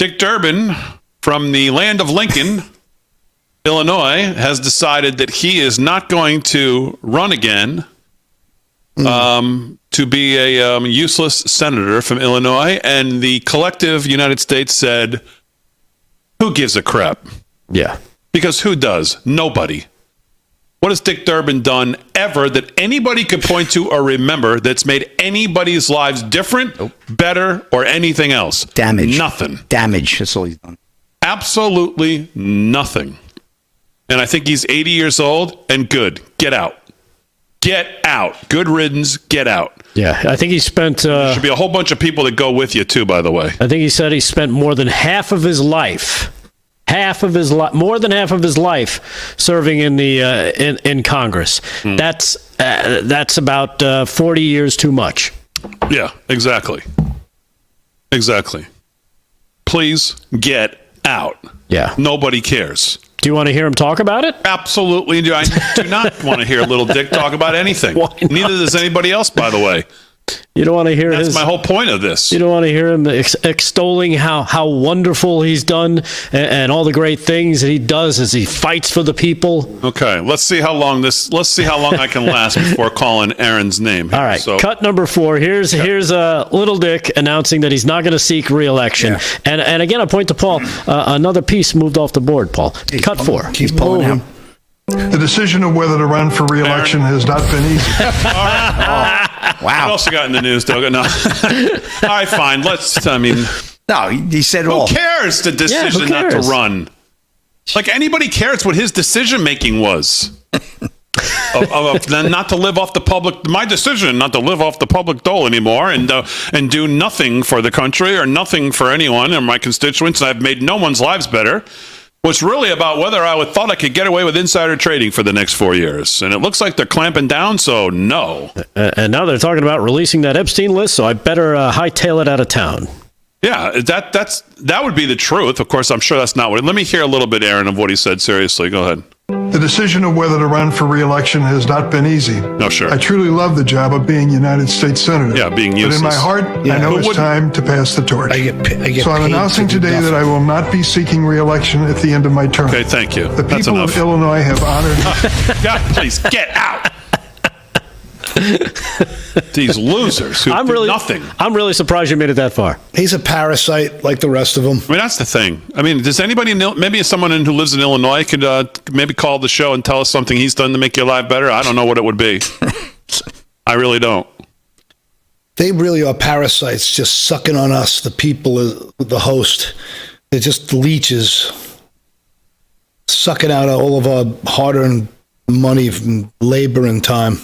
Dick Durbin from the land of Lincoln, Illinois, has decided that he is not going to run again to be a useless senator from Illinois. And the collective United States said, who gives a crap? Yeah. Because who does? Nobody. What has Dick Durbin done ever that anybody could point to or remember that's made anybody's lives different, better, or anything else? Damage. Nothing. Damage. That's all he's done. Absolutely nothing. And I think he's 80 years old and good. Get out. Get out. Good riddance. Get out. Yeah, I think he spent... there should be a whole bunch of people that go with you, too, by the way. I think he said he spent more than half of his life... more than half of his life serving in the in Congress. That's about 40 years too much. Yeah, exactly. Please get out. Yeah. Nobody cares. Do you want to hear him talk about it? Absolutely. I do not want to hear little Dick talk about anything. Why not? Neither does anybody else, by the way. You don't want to hear That's my whole point of this. You don't want to hear him extolling how wonderful he's done and all the great things that he does as he fights for the people. Okay, let's see how long I can last before calling Aaron's name here. All right, cut number 4. Here's Little Dick announcing that he's not going to seek re-election. Yeah. And again, I point to Paul. Another piece moved off the board, Paul. Cut 4. Keep pulling him. The decision of whether to run for re-election has not been easy. All right. Wow. What else you got in the news, Doug? No. All right, fine. No, he said who cares the decision not to run? Like anybody cares what his decision-making was. Not to live off the public, my decision not to live off the public dole anymore and do nothing for the country or nothing for anyone or my constituents. I've made no one's lives better. Was really about whether I thought I could get away with insider trading for the next 4 years. And it looks like they're clamping down, so no. And now they're talking about releasing that Epstein list, so I better hightail it out of town. Yeah, that would be the truth. Of course, I'm sure that's not what... Let me hear a little bit, Aaron, of what he said. Seriously, go ahead. The decision of whether to run for re-election has not been easy. No, sure. I truly love the job of being United States Senator. Yeah, being useless. But in my heart, I know it's time to pass the torch. I get so I'm announcing today that I will not be seeking re-election at the end of my term. Okay, thank you. The people of Illinois have honored... God, please, get out! These losers who do nothing. I'm really surprised you made it that far. He's a parasite like the rest of them. I mean, that's the thing. I mean, does anybody, maybe someone who lives in Illinois could maybe call the show and tell us something he's done to make your life better? I don't know what it would be. I really don't. They really are parasites, just sucking on us, the people, the host. They're just leeches, sucking out all of our hard-earned money, labor, and time.